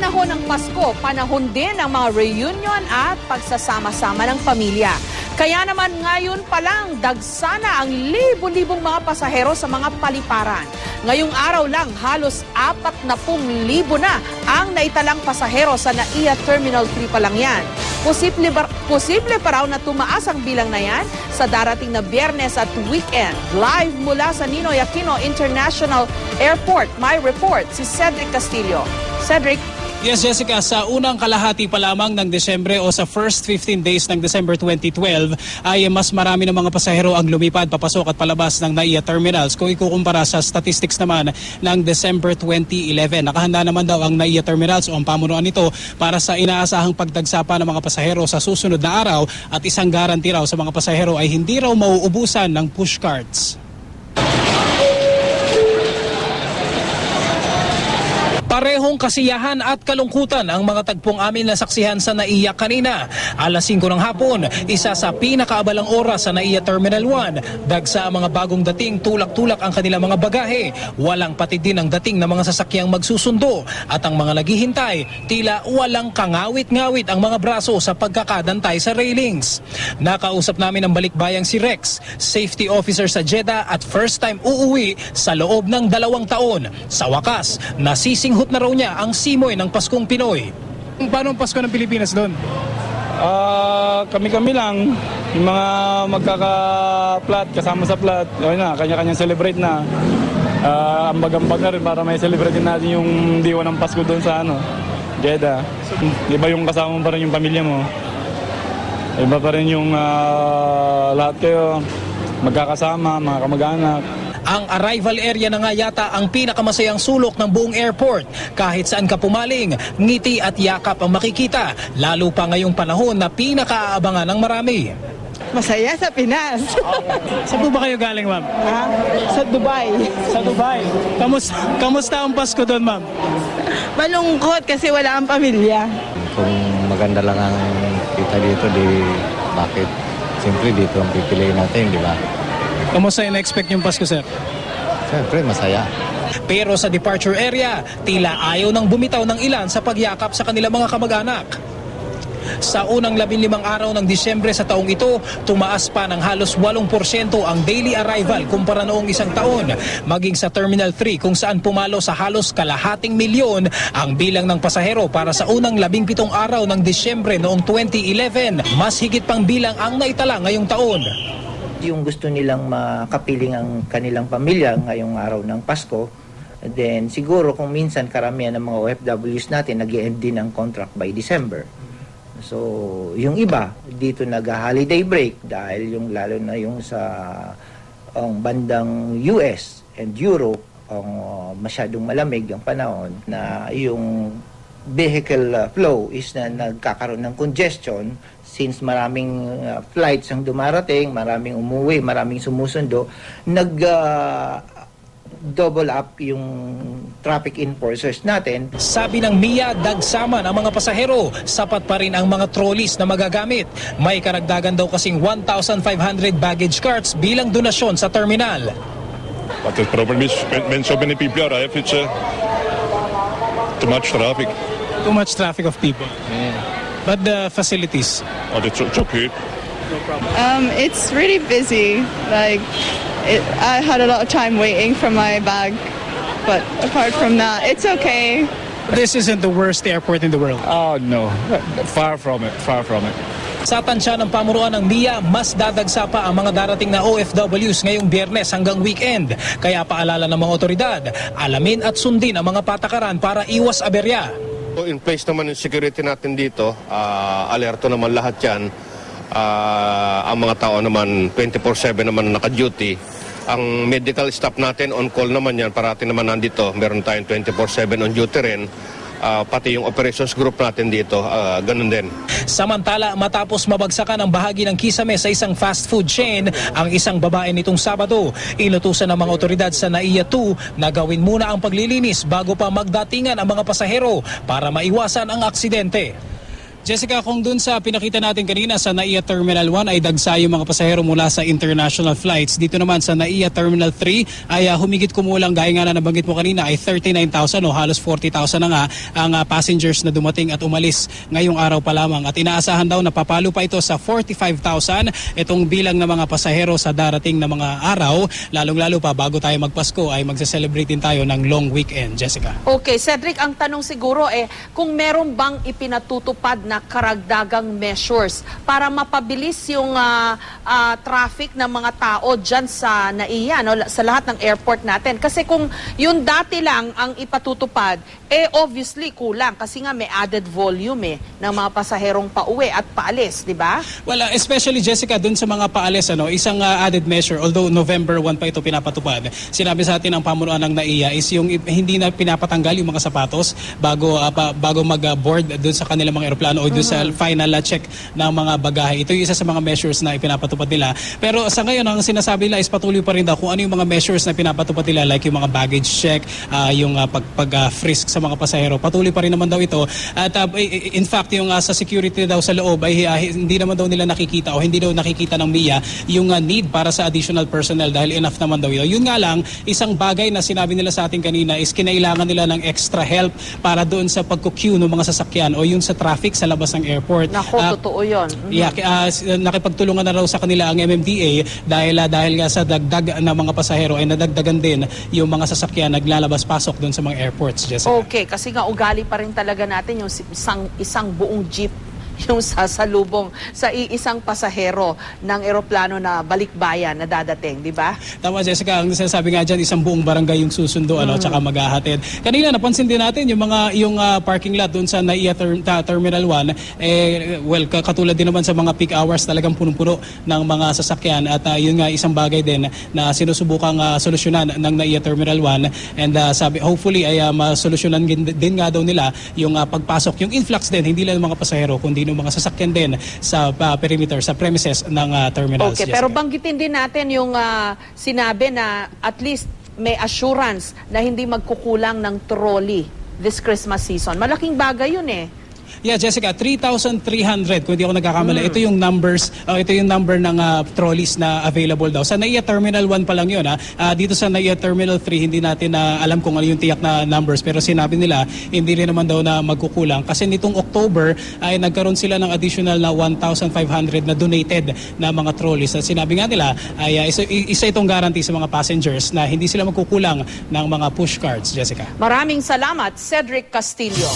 Panahon ng Pasko, panahon din ng mga reunion at pagsasama-sama ng pamilya. Kaya naman ngayon pa lang, dagsana ang libo-libong mga pasahero sa mga paliparan. Ngayong araw lang, halos 40,000 na ang naitalang pasahero sa NAIA Terminal 3 pa lang yan. Posible pa raw na tumaas ang bilang na yan sa darating na Biyernes at weekend. Live mula sa Ninoy Aquino International Airport, may report si Cedric Castillo. Cedric. Yes, Jessica, sa unang kalahati pa lamang ng Desyembre o sa first 15 days ng December 2012 ay mas marami ng mga pasahero ang lumipad papasok at palabas ng NAIA terminals kung ikukumpara sa statistics naman ng December 2011. Nakahanda naman daw ang NAIA terminals o ang pamunuan nito para sa inaasahang pagdagsapa ng mga pasahero sa susunod na araw at isang guarantee raw sa mga pasahero ay hindi raw mauubusan ng pushcarts. Parehong kasiyahan at kalungkutan ang mga tagpong amin na saksihan sa NAIA kanina. Alas 5 ng hapon, isa sa pinakaabalang oras sa NAIA Terminal 1. Dagsa ang mga bagong dating, tulak-tulak ang kanilang mga bagahe. Walang patid din ang dating ng mga sasakyang magsusundo. At ang mga naghihintay, tila walang kangawit-ngawit ang mga braso sa pagkakadantay sa railings. Nakausap namin ang balikbayang si Rex, safety officer sa Jeddah at first time uuwi sa loob ng 2 taon. Sa wakas, nasisinghot na raw niya ang simoy ng Paskong Pinoy. Paano ang Pasko ng Pilipinas doon? Kami-kami lang. Yung mga magkaka-plat, kasama sa plat, yun na, kanya-kanyang celebrate na. Ambag-ambag na rin para may celebrate natin yung diwa ng Pasko doon sa Jeddah. Iba yung kasama mo pa rin yung pamilya mo. Iba pa rin yung lahat kayo, magkakasama, mga kamag-anak. Ang arrival area na nga yata ang pinakamasayang sulok ng buong airport. Kahit saan ka pumaling, ngiti at yakap ang makikita. Lalo pa ngayong panahon na pinakaaabangan ng marami. Masaya sa Pinas. Saan po ba kayo galing, ma'am? Sa Dubai. Sa Dubai. Kamusta ang Pasko doon, ma'am? Malungkot kasi wala ang pamilya. Kung maganda lang ang kita dito, di bakit? Siyempre dito ang pipiliin natin, di ba? Kamusta yung na-expect yung Pasko, sir? Siyempre, masaya. Pero sa departure area, tila ayaw nang bumitaw ng ilan sa pagyakap sa kanilang mga kamag-anak. Sa unang 15 araw ng Disyembre sa taong ito, tumaas pa ng halos 8% ang daily arrival kumpara noong isang taon. Maging sa Terminal 3 kung saan pumalo sa halos 250,000 ang bilang ng pasahero para sa unang 17 araw ng Disyembre noong 2011. Mas higit pang bilang ang naitala ngayong taon. Yung gusto nilang makapiling ang kanilang pamilya ngayong araw ng Pasko, then siguro kung minsan karamihan ng mga OFWs natin nag-e-end din ang contract by December. So, yung iba dito nag-holiday break dahil yung lalo na yung sa ang bandang US and Europe ang masyadong malamig ang panahon na yung vehicle flow is na nagkakaroon ng congestion. Since maraming flights ang dumarating, maraming umuwi, maraming sumusundo, double up yung traffic enforcers natin. Sabi ng MIA, dagsaman ang mga pasahero. Sapat pa rin ang mga trolleys na magagamit. May karagdagan daw kasing 1,500 baggage carts bilang donasyon sa terminal. But the problem is when so many people arrive, it's too much traffic. Too much traffic of people. But the facilities? Oh, it's okay. No problem. It's really busy. I had a lot of time waiting for my bag, but apart from that, it's okay. This isn't the worst airport in the world. Oh, no. Far from it. Far from it. Sa tansya ng pamunuan ng MIA, mas dadagsa pa ang mga darating na OFWs ngayong Biyernes hanggang weekend. Kaya paalala ng mga otoridad, alamin at sundin ang mga patakaran para iwas aberya. In place naman yung security natin dito, alerto naman lahat yan. Ang mga tao naman 24/7 naman naka-duty. Ang medical staff natin on call naman yan, parati naman nandito. Meron tayong 24/7 on duty rin. Pati yung operations group natin dito, ganun din. Samantala, matapos mabagsakan ang bahagi ng kisame sa isang fast food chain, ang isang babae nitong Sabado, inutusan ng mga otoridad sa NAIA 2 na gawin muna ang paglilinis bago pa magdatingan ang mga pasahero para maiwasan ang aksidente. Jessica, kung dun sa pinakita natin kanina sa NAIA Terminal 1 ay dagsa yung mga pasahero mula sa international flights. Dito naman sa NAIA Terminal 3 ay humigit kumulang, gaya nga na nabanggit mo kanina, ay 39,000 o halos 40,000 na nga ang passengers na dumating at umalis ngayong araw pa lamang. At inaasahan daw na papalo pa ito sa 45,000 itong bilang ng mga pasahero sa darating na mga araw. Lalong-lalo pa bago tayo magpasko ay magse-celebrate din tayo ng long weekend, Jessica. Okay, Cedric, ang tanong siguro kung meron bang ipinatutupad na karagdagang measures para mapabilis yung traffic ng mga tao dyan sa NAIA, no, sa lahat ng airport natin. Kasi kung yung dati lang ang ipatutupad, obviously kulang kasi nga may added volume ng mga pasaherong pauwi at paalis, di ba? Well, especially Jessica, dun sa mga paalis, isang added measure, although November 1 pa ito pinapatupad, sinabi sa atin ng pamunuan ng NAIA is yung hindi na pinapatanggal yung mga sapatos bago mag-board dun sa kanilang mga aeroplano o dun sa final check ng mga bagahe. Ito yung isa sa mga measures na ipinapatupad nila. Pero sa ngayon, ang sinasabi nila is patuloy pa rin daw kung ano yung mga measures na pinapatupad nila, like yung mga baggage check, yung pag-frisk sa mga pasahero. Patuloy pa rin naman daw ito. At in fact, yung sa security daw sa loob ay hindi naman daw nila nakikita o hindi daw nakikita ng MIA yung need para sa additional personnel dahil enough naman daw ito. Yun nga lang, isang bagay na sinabi nila sa atin kanina is kinailangan nila ng extra help para doon sa pagko-queue ng mga sasakyan o yung sa traffic sa labas ng airport. Nako, totoo yun. Yeah, nakipagtulungan na raw sa kanila ang MMDA dahil nga sa dagdag na mga pasahero ay nadagdagan din yung mga sasakyan naglalabas-pasok doon sa mga airports, Jessica. Okay, kasi nga ugali pa rin talaga natin yung isang buong jeep yung sasalubong sa iisang pasahero ng eroplano na balikbayan na dadating, di ba? Tama, Jessica. Ang sinasabi nga dyan, isang buong barangay yung susundo, tsaka maghahatid. Kanina, napansin din natin yung parking lot doon sa NAIA Terminal 1, katulad din naman sa mga peak hours, talagang punong-puno ng mga sasakyan. At yun nga, isang bagay din na sinusubukang solusyonan ng NAIA Terminal 1. And hopefully ay masolusyonan din nga daw nila yung pagpasok, yung influx din, hindi lang mga pasahero, kundi ng mga sasakyan din sa perimeter, sa premises ng terminals. Okay, pero banggitin din natin yung sinabi na at least may assurance na hindi magkukulang ng trolley this Christmas season. Malaking bagay yun Yeah, Jessica, 3,300 kung hindi ako nagkakamali. Ito yung numbers, ito yung number ng trolleys na available daw. Sa NAIA Terminal 1 pa lang yun. Dito sa NAIA Terminal 3, hindi natin alam kung ano yung tiyak na numbers. Pero sinabi nila, hindi rin naman daw na magkukulang. Kasi nitong October ay nagkaroon sila ng additional na 1,500 na donated na mga trolleys. At sinabi nga nila, ay isa itong guarantee sa mga passengers na hindi sila magkukulang ng mga push cards, Jessica. Maraming salamat, Cedric Castillo.